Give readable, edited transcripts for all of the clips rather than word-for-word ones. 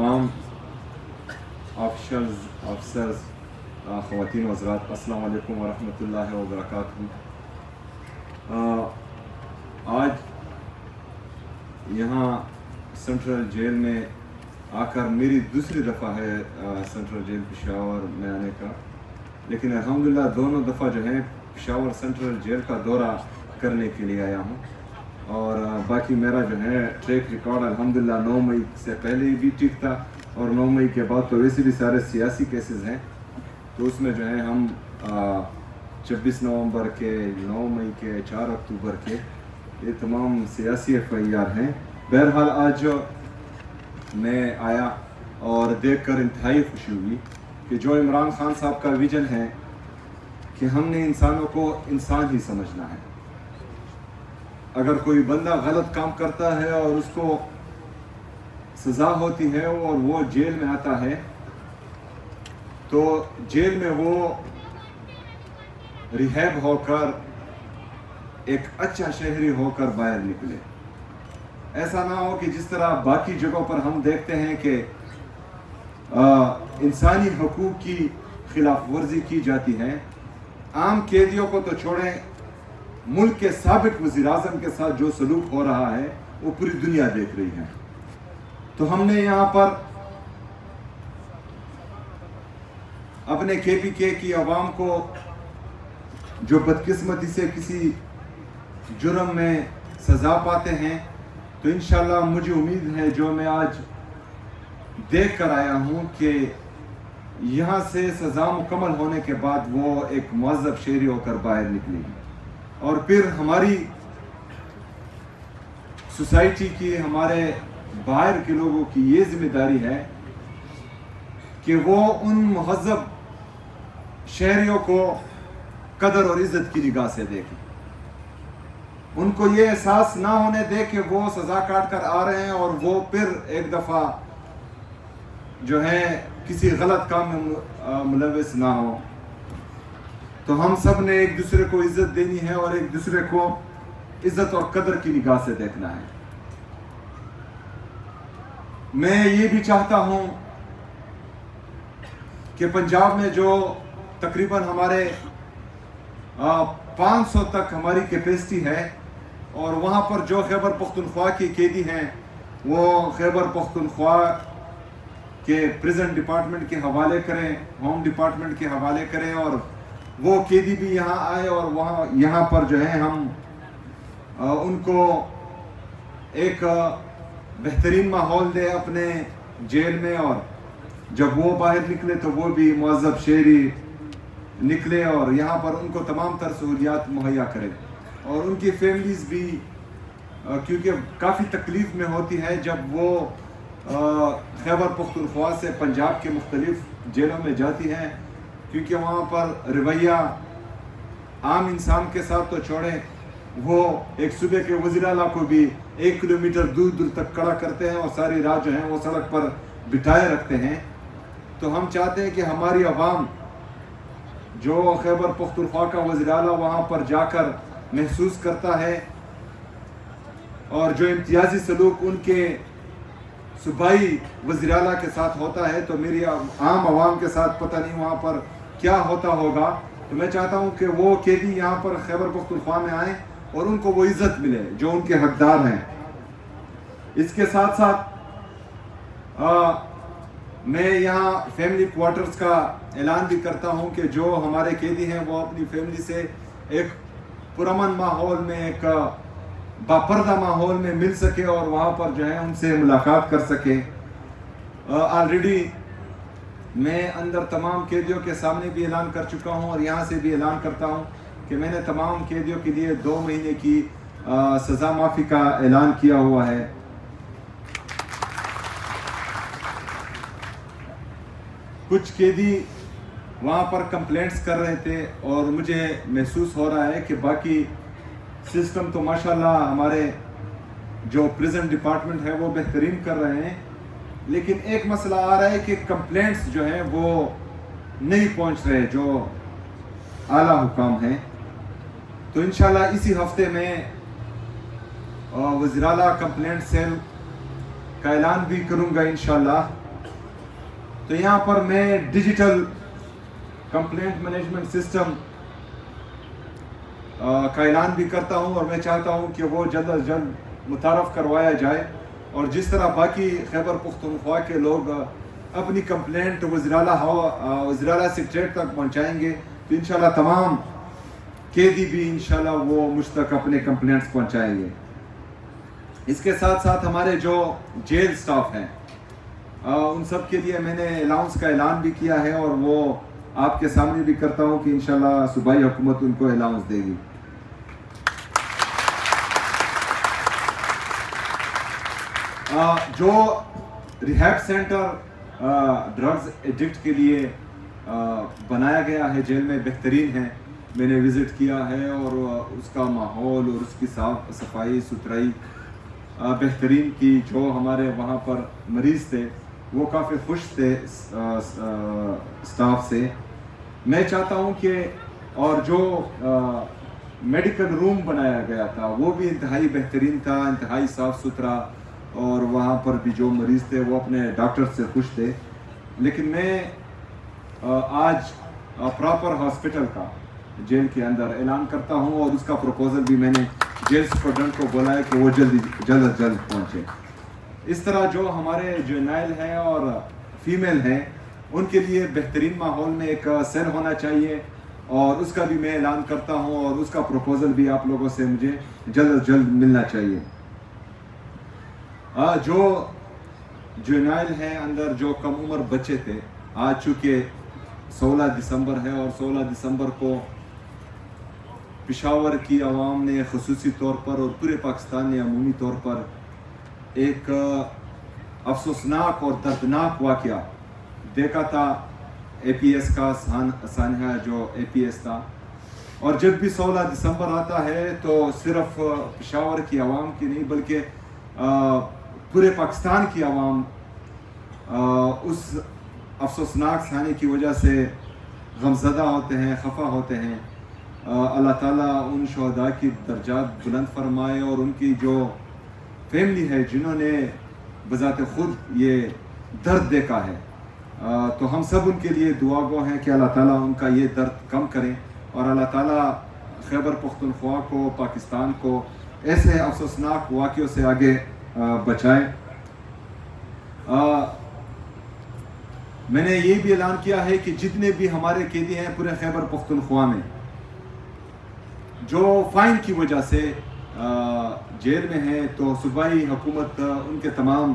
तमाम ऑफिसर्स ख़वातीन हज़रात, अस्सलाम वालेकुम वरहमतुल्लाहि वबरकातुहू। आज यहाँ सेंट्रल जेल में आकर मेरी दूसरी दफ़ा है सेंट्रल जेल पेशावर में आने का, लेकिन अल्हम्दुलिल्लाह दोनों दफ़ा जो है पेशावर सेंट्रल जेल का दौरा करने के लिए आया हूँ। और बाकी मेरा जो है ट्रैक रिकॉर्ड अल्हम्दुलिल्लाह 9 मई से पहले भी ठीक था, और 9 मई के बाद तो वैसे भी सारे सियासी केसेस हैं, तो उसमें जो है हम 26 नवंबर के, 9 मई के, 4 अक्टूबर के ये तमाम सियासी FIR हैं। बहरहाल आज मैं आया और देखकर इंतहाई खुशी हुई कि जो इमरान खान साहब का विजन है कि हमने इंसानों को इंसान ही समझना है। अगर कोई बंदा गलत काम करता है और उसको सज़ा होती है और वो जेल में आता है, तो जेल में वो रिहैब होकर एक अच्छा शहरी होकर बाहर निकले। ऐसा ना हो कि जिस तरह बाकी जगहों पर हम देखते हैं कि इंसानी हकूक़ की खिलाफ वर्जी की जाती है। आम कैदियों को तो छोड़ें, मुल्क के साबिक वज़ीर-ए-आज़म के साथ जो सलूक हो रहा है वो पूरी दुनिया देख रही है। तो हमने यहाँ पर अपने KPK की आवाम को जो बदकिस्मती से किसी जुर्म में सज़ा पाते हैं, तो इंशाल्लाह मुझे उम्मीद है जो मैं आज देख कर आया हूँ कि यहाँ से सज़ा मुकम्मल होने के बाद वो एक मुअज़्ज़ब शहरी होकर बाहर निकलेगी। और फिर हमारी सोसाइटी की, हमारे बाहर के लोगों की ये जिम्मेदारी है कि वो उन मुहज़्ज़ब शहरियों को कदर और इज़्ज़त की निगाह से देखें। उनको ये एहसास ना होने दे कि वो सज़ा काट कर आ रहे हैं और वो फिर एक दफ़ा जो है किसी गलत काम में मुलव्वस ना हो। तो हम सब ने एक दूसरे को इज़्ज़त देनी है और एक दूसरे को इज़्ज़त और कदर की निगाह से देखना है। मैं ये भी चाहता हूँ कि पंजाब में जो तकरीबन हमारे 500 तक हमारी कैपेसिटी है, और वहाँ पर जो खैबर पख्तूनख्वा के कैदी हैं वो खैबर पख्तूनख्वा के प्रिजन डिपार्टमेंट के हवाले करें, होम डिपार्टमेंट के हवाले करें, और वो कैदी भी यहाँ आए और वहाँ यहाँ पर जो है हम उनको एक बेहतरीन माहौल दे अपने जेल में, और जब वो बाहर निकले तो वो भी मुअज़्ज़ब शहरी निकले और यहाँ पर उनको तमाम तर सहूलियात मुहैया करें। और उनकी फैमिलीज़ भी क्योंकि काफ़ी तकलीफ़ में होती है जब वो खैबर पख्तूनख्वा से पंजाब के मुख्तलिफ़ जेलों में जाती हैं, क्योंकि वहाँ पर रवैया आम इंसान के साथ तो छोड़ें, वो एक सूबे के वज़ीर आला को भी 1 किलोमीटर दूर दूर तक खड़ा करते हैं और सारी रात जो है वो सड़क पर बिठाए रखते हैं। तो हम चाहते हैं कि हमारी आवाम जो खैबर पख्तूनख्वा का वज़ीर आला वहाँ पर जाकर महसूस करता है और जो इम्तियाज़ी सलूक उनके सूबाई वज़ीर आला के साथ होता है, तो मेरी आम आवाम के साथ पता नहीं वहाँ पर क्या होता होगा। तो मैं चाहता हूँ कि वो कैदी यहाँ पर खैबर पख्तूनख्वा में आएँ और उनको वो इज़्ज़त मिले जो उनके हकदार हैं। इसके साथ साथ मैं यहाँ फैमिली क्वार्टर्स का ऐलान भी करता हूँ कि जो हमारे कैदी हैं वो अपनी फैमिली से एक पुरअमन माहौल में, एक बापर्दा माहौल में मिल सके और वहाँ पर जो है उनसे मुलाकात कर सके। ऑलरेडी मैं अंदर तमाम कैदियों के सामने भी ऐलान कर चुका हूँ और यहाँ से भी ऐलान करता हूँ कि मैंने तमाम कैदियों के लिए 2 महीने की सज़ा माफ़ी का ऐलान किया हुआ है। कुछ कैदी वहाँ पर कंप्लेंट्स कर रहे थे और मुझे महसूस हो रहा है कि बाकी सिस्टम तो माशाल्लाह हमारे जो प्रिजन डिपार्टमेंट है वो बेहतरीन कर रहे हैं, लेकिन एक मसला आ रहा है कि कंप्लेंट्स जो हैं वो नहीं पहुँच रहे जो आला हुकाम हैं। तो इंशाल्लाह इसी हफ्ते में वज़ीर आला कंप्लेंट सेल का ऐलान भी करूँगा इंशाल्लाह, تو یہاں پر میں ڈیجیٹل کمپلینٹ مینجمنٹ سسٹم کا اعلان بھی کرتا ہوں، اور میں چاہتا ہوں کہ وہ جلد از جلد متعارف کروایا جائے، اور جس طرح باقی خیبر پختونخوا کے لوگ اپنی کمپلینٹ وزیراعلیٰ سیکریٹریٹ تک پہنچائیں گے، تو انشاءاللہ تمام قیدی بھی انشاءاللہ وہ مجھ تک اپنے کمپلینٹس پہنچائیں گے۔ اس کے ساتھ ساتھ ہمارے جو جیل سٹاف ہیں ان سب کے لیے میں نے الاؤنس کا اعلان بھی کیا ہے، اور وہ آپ کے سامنے بھی کرتا ہوں کہ انشاءاللہ صوبائی حکومت ان کو الاؤنس دے گی۔ جو ریہیب سینٹر ڈرگز ایڈکٹ کے لیے بنایا گیا ہے جیل میں، بہترین ہے، میں نے وزٹ کیا ہے، اور اس کا ماحول اور اس کی صاف صفائی ستھرائی بہترین کی۔ جو ہمارے وہاں پر مریض تھے وہ کافی خوش تھے سٹاف سے۔ میں چاہتا ہوں کہ اور جو میڈیکل روم بنایا گیا تھا وہ بھی انتہائی بہترین تھا، انتہائی صاف ستھرا، اور وہاں پر بھی جو مریض تھے وہ اپنے ڈاکٹر سے خوش تھے۔ لیکن میں آج پراپر ہاسپٹل کا جیل کے اندر اعلان کرتا ہوں، اور اس کا پروپوزل بھی میں نے جیل سپرڈنٹ کو بولا ہے کہ وہ جلد از جلد پہنچے۔ اس طرح جو ہمارے جرنیل ہیں اور فیمیل ہیں ان کے لیے بہترین ماحول میں ایک سیل ہونا چاہیے، اور اس کا بھی میں اعلان کرتا ہوں، اور اس کا پروپوزل بھی آپ لوگوں سے مجھے جلد از جلد ملنا چاہیے۔ جو جرنیل ہیں اندر جو کم عمر بچے تھے، آج چونکہ 16 دسمبر ہے، اور 16 دسمبر کو پشاور کی عوام نے خصوصی طور پر اور پورے پاکستان نے عمومی طور پر ایک افسوسناک اور دردناک واقعہ دیکھا تھا، اے پی ایس کا سانحہ جو اے پی ایس تھا۔ اور جب بھی 16 دسمبر آتا ہے تو صرف پشاور کی عوام کی نہیں بلکہ پورے پاکستان کی عوام اس افسوسناک سانحے کی وجہ سے غمزدہ ہوتے ہیں، خفا ہوتے ہیں۔ اللہ تعالیٰ ان شہداء کی درجات بلند فرمائے، اور ان کی جو فیملی ہے جنہوں نے بذات خود یہ درد دیکھا ہے، تو ہم سب ان کے لیے دعا گو ہیں کہ اللہ تعالیٰ ان کا یہ درد کم کریں، اور اللہ تعالیٰ خیبر پختونخوا کو، پاکستان کو ایسے افسوسناک واقعوں سے آگے بچائیں۔ میں نے یہ بھی اعلان کیا ہے کہ جتنے بھی ہمارے قیدی ہیں پورے خیبر پختونخوا میں جو فائن کی وجہ سے جیل میں ہیں، تو صوبائی حکومت ان کے تمام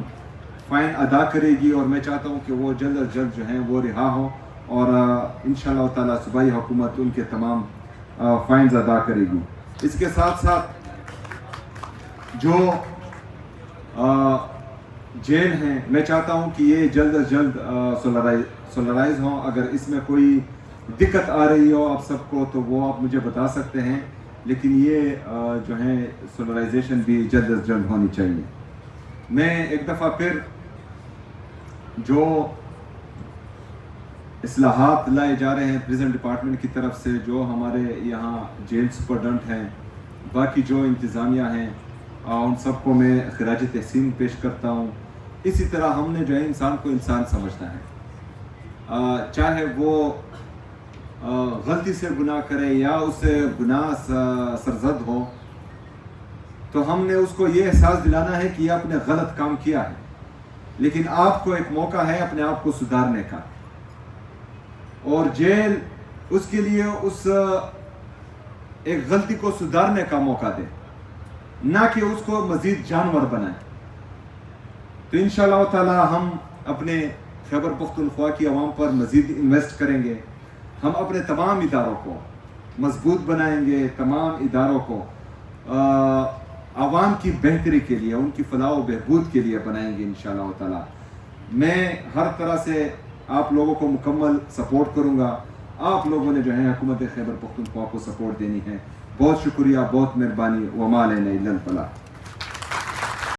فائن ادا کرے گی، اور میں چاہتا ہوں کہ وہ جلد از جلد جو ہیں وہ رہا ہوں، اور انشاءاللہ تعالی صوبائی حکومت ان کے تمام فائنز ادا کرے گی۔ اس کے ساتھ ساتھ جو جیل ہیں میں چاہتا ہوں کہ یہ جلد از جلد سولرائز ہوں۔ اگر اس میں کوئی دقت آ رہی ہو آپ سب کو تو وہ آپ مجھے بتا سکتے ہیں، لیکن یہ جو ہے سولرائزیشن بھی جلد از جلد ہونی چاہیے۔ میں ایک دفعہ پھر جو اصلاحات لائے جا رہے ہیں پریزن ڈپارٹمنٹ کی طرف سے، جو ہمارے یہاں جیل سپرڈنٹ ہیں، باقی جو انتظامیہ ہیں، ان سب کو میں خراج تحسین پیش کرتا ہوں۔ اسی طرح ہم نے جو ہے انسان کو انسان سمجھنا ہے، چاہے وہ غلطی سے گناہ کرے یا اس سے گناہ سرزد ہو، تو ہم نے اس کو یہ احساس دلانا ہے کہ یہ آپ نے غلط کام کیا ہے، لیکن آپ کو ایک موقع ہے اپنے آپ کو سدھارنے کا، اور جیل اس کے لیے اس ایک غلطی کو سدھارنے کا موقع دے، نہ کہ اس کو مزید جانور بنائے۔ تو انشاءاللہ تعالی ہم اپنے خیبر پختونخوا کی عوام پر مزید انویسٹ کریں گے، ہم اپنے تمام اداروں کو مضبوط بنائیں گے، تمام اداروں کو عوام کی بہتری کے لیے، ان کی فلاح و بہبود کے لیے بنائیں گے انشاءاللہ تعالی۔ میں ہر طرح سے آپ لوگوں کو مکمل سپورٹ کروں گا، آپ لوگوں نے جو ہے حکومت خیبر پختونخوا کو سپورٹ دینی ہے۔ بہت شکریہ، بہت مہربانی، وما علینا الا البلاغ۔